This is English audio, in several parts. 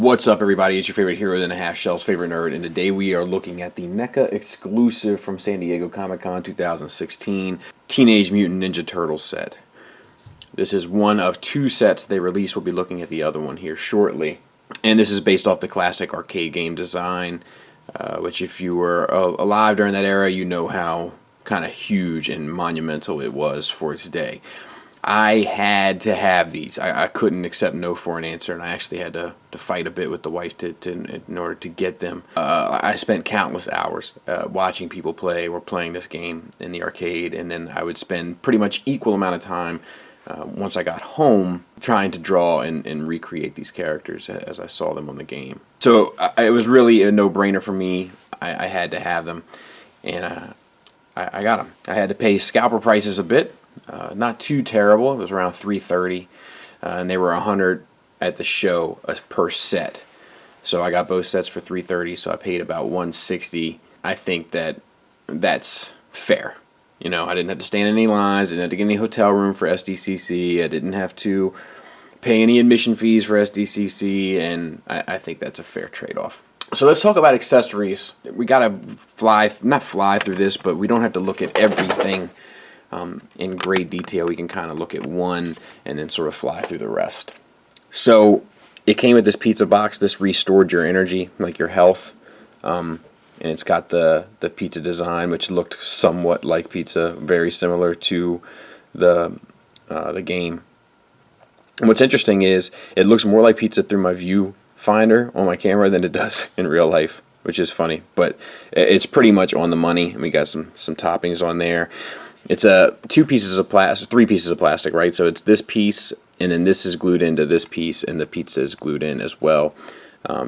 What's up, everybody? It's your favorite hero in a half shell's favorite nerd, and today we are looking at the NECA Exclusive from San Diego Comic-Con 2016 Teenage Mutant Ninja Turtles set. This is one of two sets they released. We'll be looking at the other one here shortly. And this is based off the classic arcade game design, which if you were alive during that era, you know how kind of huge and monumental it was for its day. I had to have these. I couldn't accept no for an answer, and I actually had to fight a bit with the wife in order to get them. I spent countless hours watching people play or playing this game in the arcade, and then I would spend pretty much equal amount of time once I got home trying to draw and recreate these characters as I saw them on the game. So it was really a no-brainer for me. I had to have them, and I got them. I had to pay scalper prices a bit. Not too terrible. It was around $330, and they were $100 at the show per set. So I got both sets for $330. So I paid about $160. I think that's fair. You know, I didn't have to stand in any lines. I didn't have to get any hotel room for SDCC. I didn't have to pay any admission fees for SDCC, and I think that's a fair trade-off. So let's talk about accessories. We gotta not fly through this, but we don't have to look at everything in great detail. We can kind of look at one and then sort of fly through the rest. So it came with this pizza box. This restored your energy, like your health, and it's got the pizza design, which looked somewhat like pizza, very similar to the game. And what's interesting is it looks more like pizza through my viewfinder on my camera than it does in real life, which is funny, but it's pretty much on the money. And we got some toppings on there. It's three pieces of plastic, right? So it's this piece, and then this is glued into this piece, and the pizza is glued in as well.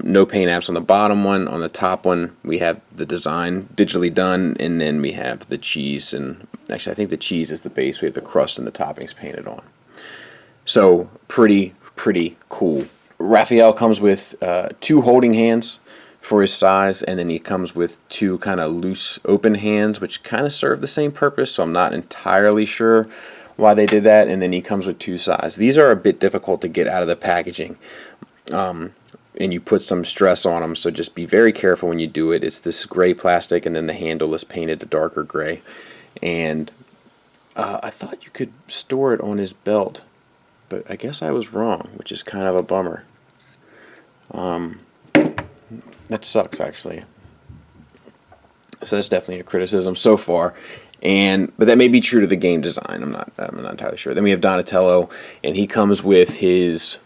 No paint apps on the bottom one. On the top one, we have the design digitally done, and then we have the cheese. And actually, I think the cheese is the base. We have the crust and the toppings painted on. So pretty cool. Raphael comes with two holding hands for his size, and then he comes with two kind of loose open hands, which kind of serve the same purpose, so I'm not entirely sure why they did that. And then he comes with two sides. These are a bit difficult to get out of the packaging, and you put some stress on them, so just be very careful when you do it. It's this gray plastic, and then the handle is painted a darker gray. And I thought you could store it on his belt, but I guess I was wrong, which is kind of a bummer. That sucks, actually. So that's definitely a criticism so far, but that may be true to the game design. I'm not entirely sure. Then we have Donatello, and he comes with his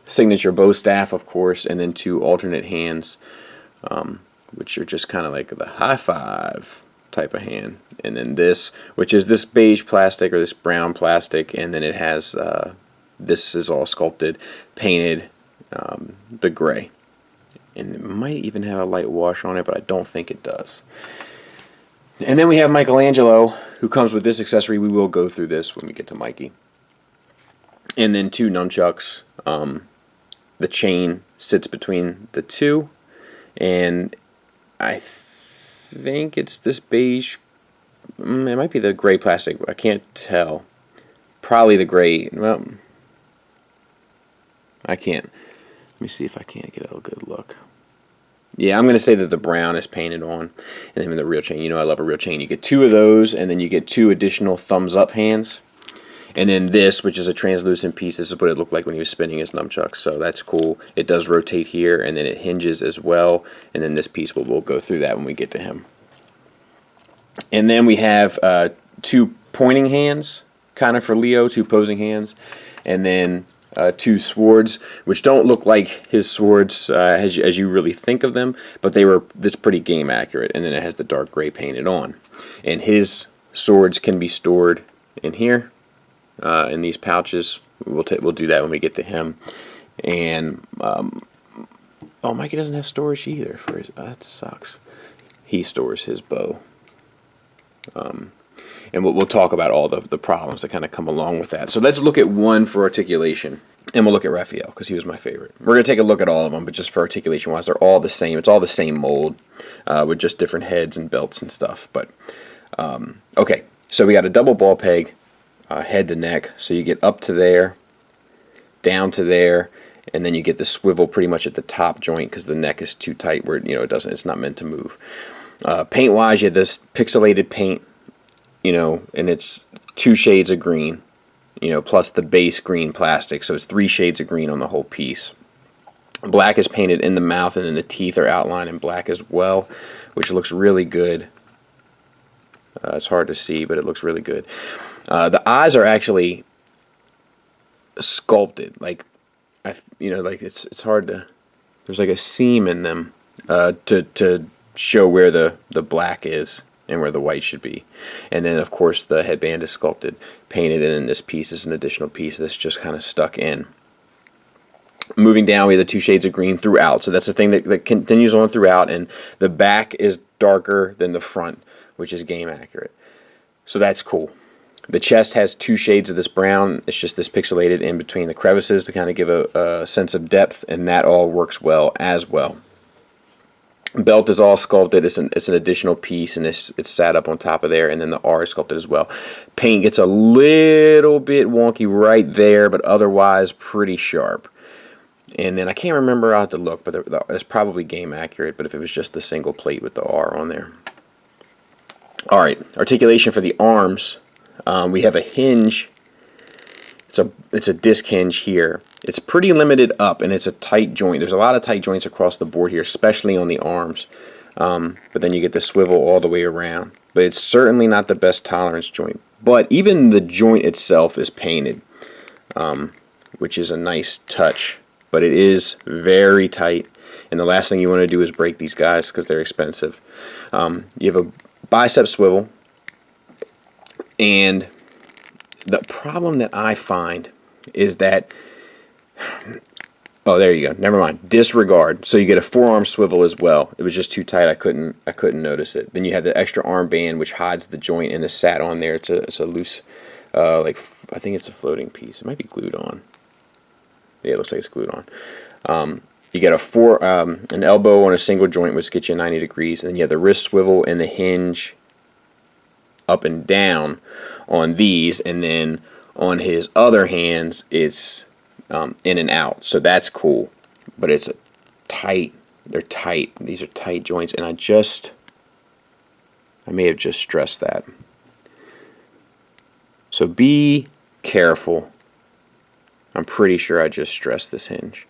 signature bow staff, of course, and then two alternate hands, which are just kind of like the high five type of hand. And then this, which is this beige plastic or this brown plastic, and then it has this is all sculpted, painted the gray. And it might even have a light wash on it, but I don't think it does. And then we have Michelangelo, who comes with this accessory. We will go through this when we get to Mikey. And then two nunchucks. The chain sits between the two, and I think it's this beige. It might be the gray plastic. I can't tell. Probably the gray. Well, I can't. Let me see if I can't get a good look. Yeah, I'm going to say that the brown is painted on. And then the real chain, you know I love a real chain. You get two of those, and then you get two additional thumbs-up hands. And then this, which is a translucent piece, this is what it looked like when he was spinning his nunchucks. So that's cool. It does rotate here, and then it hinges as well. And then this piece, we'll go through that when we get to him. And then we have two pointing hands, kind of for Leo, two posing hands. And then two swords, which don't look like his swords as you really think of them, but that's pretty game accurate. And then it has the dark gray painted on. And his swords can be stored in here, in these pouches. We'll do that when we get to him. And oh, Mikey doesn't have storage either for his. That sucks. He stores his bow. And we'll talk about all the problems that kind of come along with that. So let's look at one for articulation, and we'll look at Raphael, because he was my favorite. We're going to take a look at all of them, but just for articulation-wise, they're all the same. It's all the same mold, with just different heads and belts and stuff. But okay, so we got a double ball peg, head to neck. So you get up to there, down to there, and then you get the swivel pretty much at the top joint because the neck is too tight where it's not meant to move. Paint wise, you have this pixelated paint, and it's 2 shades of green, plus the base green plastic, so it's 3 shades of green on the whole piece. Black is painted in the mouth, and then the teeth are outlined in black as well, which looks really good. It's hard to see, but it looks really good. The eyes are actually sculpted, like it's hard to. There's like a seam in them to show where the black is and where the white should be. And then of course the headband is sculpted, painted, and then this piece is an additional piece that's just kind of stuck in. Moving down, we have the 2 shades of green throughout, so that's the thing that continues on throughout, and the back is darker than the front, which is game accurate. So that's cool. The chest has 2 shades of this brown. It's just this pixelated in between the crevices to kind of give a sense of depth, and that all works well as well. Belt is all sculpted. It's an additional piece, and it's sat up on top of there, and then the R is sculpted as well. Paint gets a little bit wonky right there, but otherwise pretty sharp. And then I can't remember, I'll have to look, but it's probably game accurate, but if it was just the single plate with the R on there. Alright, articulation for the arms. We have a hinge. It's a disc hinge here. It's pretty limited up, and it's a tight joint. There's a lot of tight joints across the board here, especially on the arms. But then you get the swivel all the way around. But it's certainly not the best tolerance joint. But even the joint itself is painted, which is a nice touch. But it is very tight, and the last thing you want to do is break these guys because they're expensive. You have a bicep swivel, and the problem that I find is that, oh, there you go, never mind, disregard. So you get a forearm swivel as well. It was just too tight, I couldn't notice it. Then you have the extra arm band, which hides the joint, and is sat on there. It's a loose, like, I think it's a floating piece. It might be glued on. Yeah, it looks like it's glued on. You get an elbow on a single joint, which gets you 90 degrees, and then you have the wrist swivel and the hinge up and down on these, and then on his other hands it's in and out. So that's cool, but it's tight. They're tight. These are tight joints, and I may have just stressed that. So be careful. I'm pretty sure I just stressed this hinge.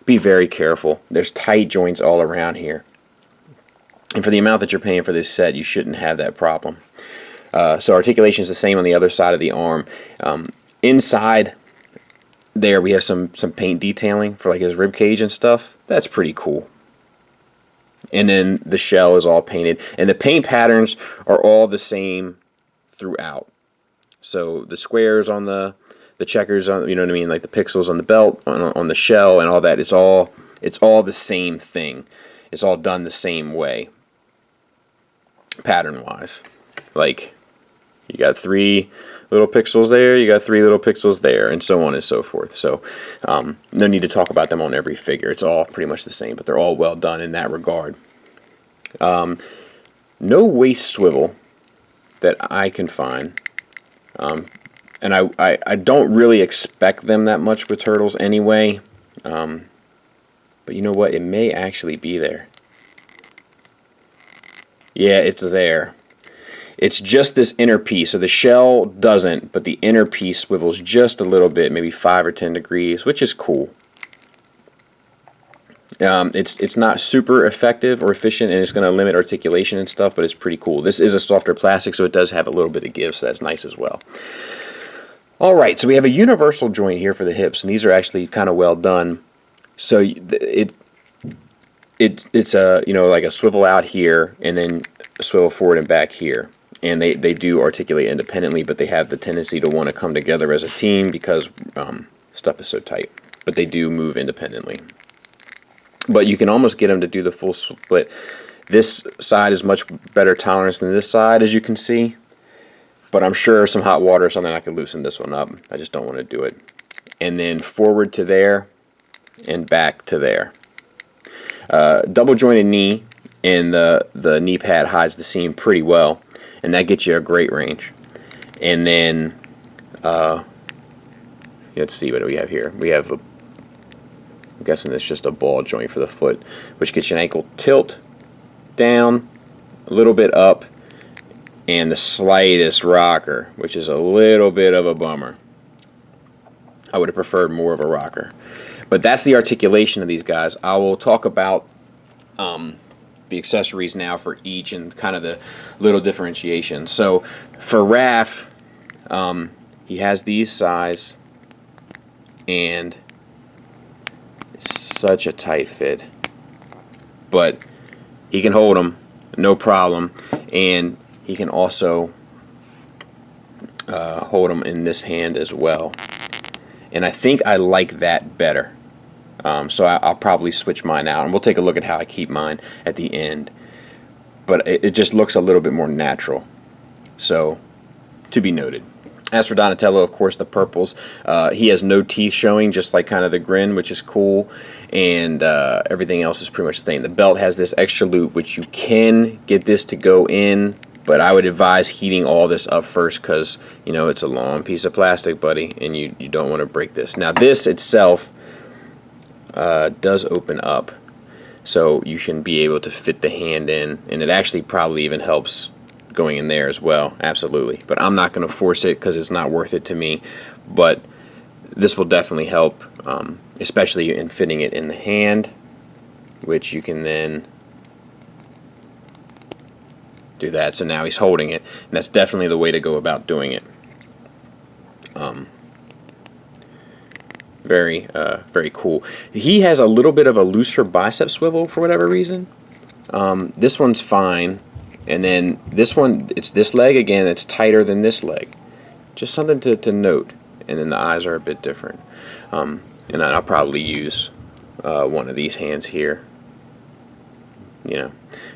Be very careful. There's tight joints all around here. And for the amount that you're paying for this set, you shouldn't have that problem. So articulation is the same on the other side of the arm. Inside there we have some paint detailing for like his rib cage and stuff. That's pretty cool. And then the shell is all painted. And the paint patterns are all the same throughout. So the squares on the checkers on, you know what I mean, like the pixels on the belt, on the shell, and all that. It's all the same thing. It's all done the same way, pattern wise. Like you got 3 little pixels there, you got 3 little pixels there, and so on and so forth. So no need to talk about them on every figure. It's all pretty much the same, but they're all well done in that regard. No waist swivel that I can find. And I don't really expect them that much with Turtles anyway. But you know what? It may actually be there. Yeah, it's there. It's just this inner piece. So the shell doesn't, but the inner piece swivels just a little bit, maybe 5 or 10 degrees, which is cool. It's not super effective or efficient, and it's going to limit articulation and stuff, but it's pretty cool. This is a softer plastic, so it does have a little bit of give, so that's nice as well. Alright, so we have a universal joint here for the hips, and these are actually kind of well done. So it's a, like a swivel out here, and then a swivel forward and back here. And they do articulate independently, but they have the tendency to want to come together as a team because stuff is so tight. But they do move independently. But you can almost get them to do the full split. This side is much better tolerance than this side, as you can see. But I'm sure some hot water or something, I can loosen this one up. I just don't want to do it. And then forward to there and back to there. Double jointed knee, and the knee pad hides the seam pretty well, and that gets you a great range. And then let's see, what do we have here? We have I'm guessing it's just a ball joint for the foot, which gets you an ankle tilt down, a little bit up, and the slightest rocker, which is a little bit of a bummer. I would have preferred more of a rocker. But that's the articulation of these guys. I will talk about the accessories now for each and kind of the little differentiation. So for Raph, he has these size, and it's such a tight fit. But he can hold them, no problem. And he can also hold them in this hand as well. And I think I like that better. So I'll probably switch mine out, and we'll take a look at how I keep mine at the end. But it just looks a little bit more natural. So, to be noted. As for Donatello, of course, the purples, he has no teeth showing, just like kind of the grin, which is cool. And everything else is pretty much the same. The belt has this extra loop, which you can get this to go in, but I would advise heating all this up first because, you know, it's a long piece of plastic, buddy, and you don't want to break this. Now, this itself does open up, so you can be able to fit the hand in, and it actually probably even helps going in there as well, absolutely. But I'm not going to force it because it's not worth it to me, but this will definitely help, especially in fitting it in the hand, which you can then do that. So now he's holding it, and that's definitely the way to go about doing it. Very cool. He has a little bit of a looser bicep swivel for whatever reason. This one's fine, and then this one, it's this leg again, it's tighter than this leg. Just something to note. And then the eyes are a bit different. And I'll probably use one of these hands here, you know,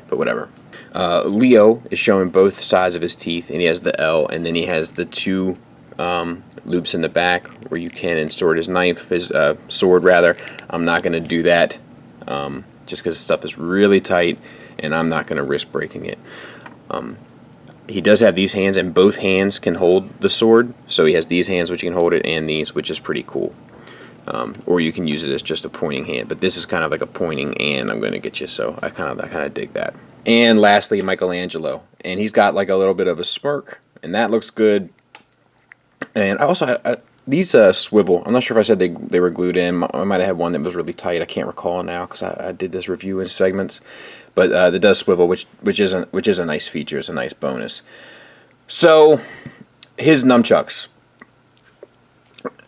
but whatever. Leo is showing both sides of his teeth, and he has the L, and then he has the two loops in the back where you can insert his knife, his sword rather. I'm not going to do that just because stuff is really tight, and I'm not going to risk breaking it. He does have these hands, and both hands can hold the sword. So he has these hands which you can hold it, and these, which is pretty cool. Or you can use it as just a pointing hand, but this is kind of like a pointing and I'm going to get you, so I kind of dig that. And lastly, Michelangelo, and he's got like a little bit of a smirk, and that looks good. And I also these swivel. I'm not sure if I said they were glued in. I might have had one that was really tight. I can't recall now because I did this review in segments. But it does swivel, which is a nice feature. It's a nice bonus. So his nunchucks.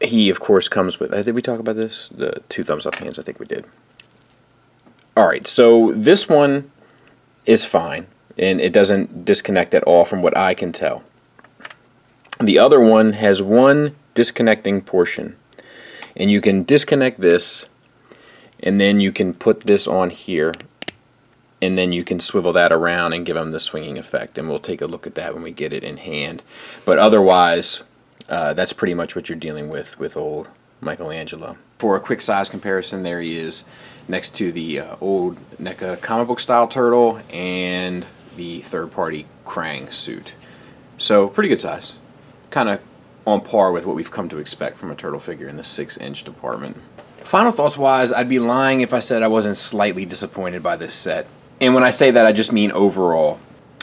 He of course comes with. Did we talk about this? The 2 thumbs up hands. I think we did. All right. So this one is fine, and it doesn't disconnect at all from what I can tell. The other one has one disconnecting portion, and you can disconnect this, and then you can put this on here, and then you can swivel that around and give them the swinging effect, and we'll take a look at that when we get it in hand. But otherwise, that's pretty much what you're dealing with old Michelangelo. For a quick size comparison, there he is next to the old NECA comic book style turtle and the third-party Krang suit. So pretty good size. Kind of on par with what we've come to expect from a turtle figure in the 6-inch department. Final thoughts wise, I'd be lying if I said I wasn't slightly disappointed by this set. And when I say that, I just mean overall.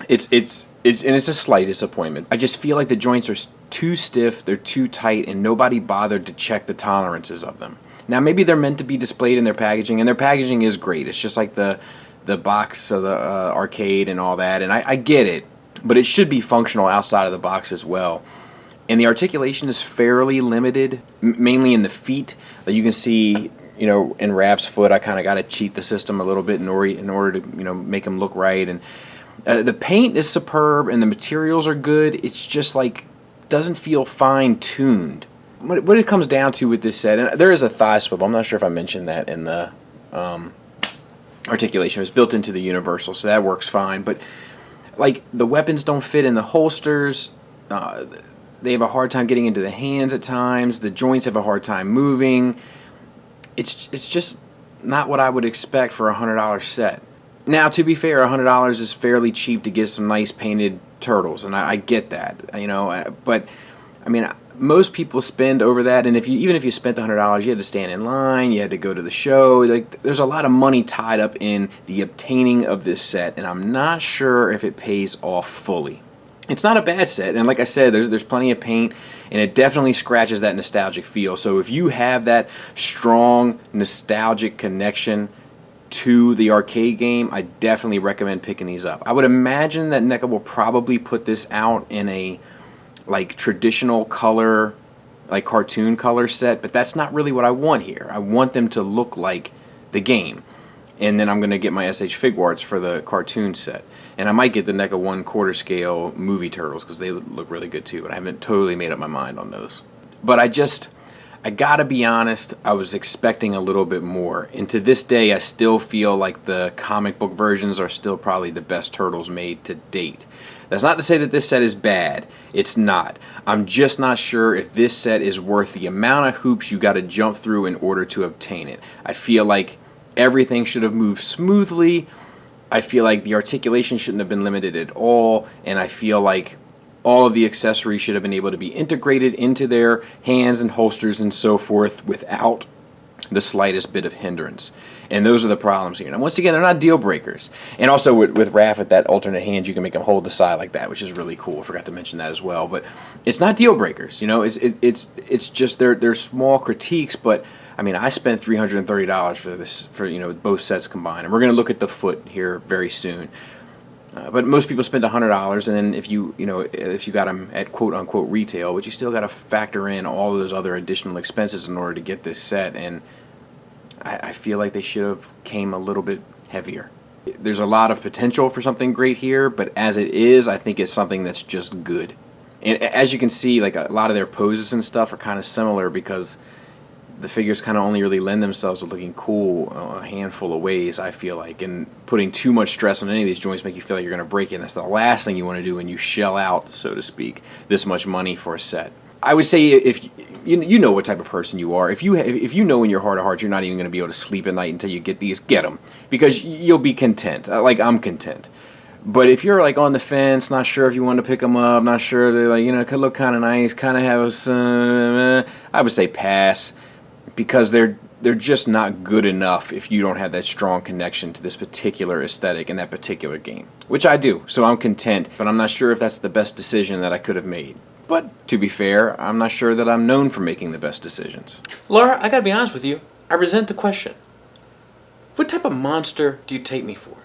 It's a slight disappointment. I just feel like the joints are too stiff, they're too tight, and nobody bothered to check the tolerances of them. Now maybe they're meant to be displayed in their packaging, and their packaging is great. It's just like the box of the arcade and all that, and I get it, but it should be functional outside of the box as well. And the articulation is fairly limited, mainly in the feet. You can see, you know, in Raph's foot, I kind of got to cheat the system a little bit in order to, you know, make him look right. And the paint is superb, and the materials are good. It's just like doesn't feel fine-tuned. What it comes down to with this set, and there is a thigh swivel. I'm not sure if I mentioned that in the articulation. It was built into the Universal, so that works fine. But like the weapons don't fit in the holsters. They have a hard time getting into the hands at times. The joints have a hard time moving. It's just not what I would expect for a $100 set. Now, to be fair, $100 is fairly cheap to get some nice painted turtles, and I get that, you know. But I mean, most people spend over that, and even if you spent $100, you had to stand in line, you had to go to the show. Like, there's a lot of money tied up in the obtaining of this set, and I'm not sure if it pays off fully. It's not a bad set, and like I said, there's plenty of paint, and it definitely scratches that nostalgic feel. So if you have that strong nostalgic connection to the arcade game, I definitely recommend picking these up. I would imagine that NECA will probably put this out in a like traditional color, like cartoon color set, but that's not really what I want here. I want them to look like the game. And then I'm going to get my SH Figuarts for the cartoon set. And I might get the NECA 1/4 scale movie Turtles because they look really good too, but I haven't totally made up my mind on those. But I gotta be honest, I was expecting a little bit more. And to this day, I still feel like the comic book versions are still probably the best Turtles made to date. That's not to say that this set is bad. It's not. I'm just not sure if this set is worth the amount of hoops you gotta jump through in order to obtain it. I feel like everything should have moved smoothly. I feel like the articulation shouldn't have been limited at all. And I feel like all of the accessories should have been able to be integrated into their hands and holsters and so forth without the slightest bit of hindrance. And those are the problems here. And once again, they're not deal breakers. And also with Raph at that alternate hand, you can make him hold the side like that, which is really cool. I forgot to mention that as well. But it's not deal breakers. You know, it's just they're small critiques. But I mean, I spent $330 for this, for both sets combined. And we're going to look at the foot here very soon. But most people spend $100, and then if you got them at quote unquote retail, but you still got to factor in all of those other additional expenses in order to get this set, and I feel like they should have came a little bit heavier. There's a lot of potential for something great here, but as it is, I think it's something that's just good. And as you can see, like a lot of their poses and stuff are kind of similar because the figures kind of only really lend themselves to looking cool a handful of ways, I feel like, and putting too much stress on any of these joints make you feel like you're going to break it. And that's the last thing you want to do when you shell out, so to speak, this much money for a set. I would say if you know what type of person you are, if you know in your heart of hearts you're not even going to be able to sleep at night until you get these, get them, because you'll be content. Like I'm content. But if you're like on the fence, not sure if you want to pick them up, not sure they're like could look kind of nice, kind of have some, I would say pass. Because they're just not good enough if you don't have that strong connection to this particular aesthetic and that particular game. Which I do, so I'm content, but I'm not sure if that's the best decision that I could have made. But, to be fair, I'm not sure that I'm known for making the best decisions. Laura, I gotta be honest with you, I resent the question. What type of monster do you take me for?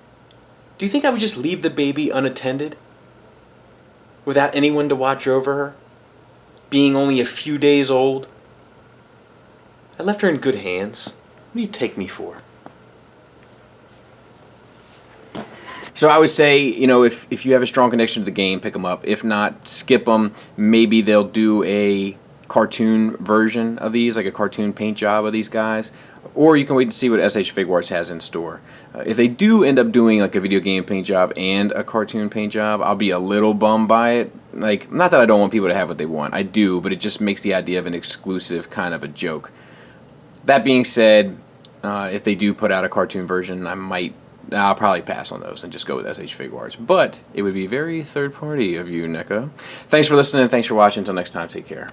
Do you think I would just leave the baby unattended? Without anyone to watch over her? Being only a few days old? I left her in good hands. What do you take me for? So I would say, if you have a strong connection to the game, pick them up. If not, skip them. Maybe they'll do a cartoon version of these, like a cartoon paint job of these guys. Or you can wait to see what SH Figuarts has in store. If they do end up doing like a video game paint job and a cartoon paint job, I'll be a little bummed by it. Like, not that I don't want people to have what they want. I do, but it just makes the idea of an exclusive kind of a joke. That being said, if they do put out a cartoon version, I'll probably pass on those and just go with SH Figuarts. But it would be very third party of you, NECA. Thanks for listening, and thanks for watching. Until next time, take care.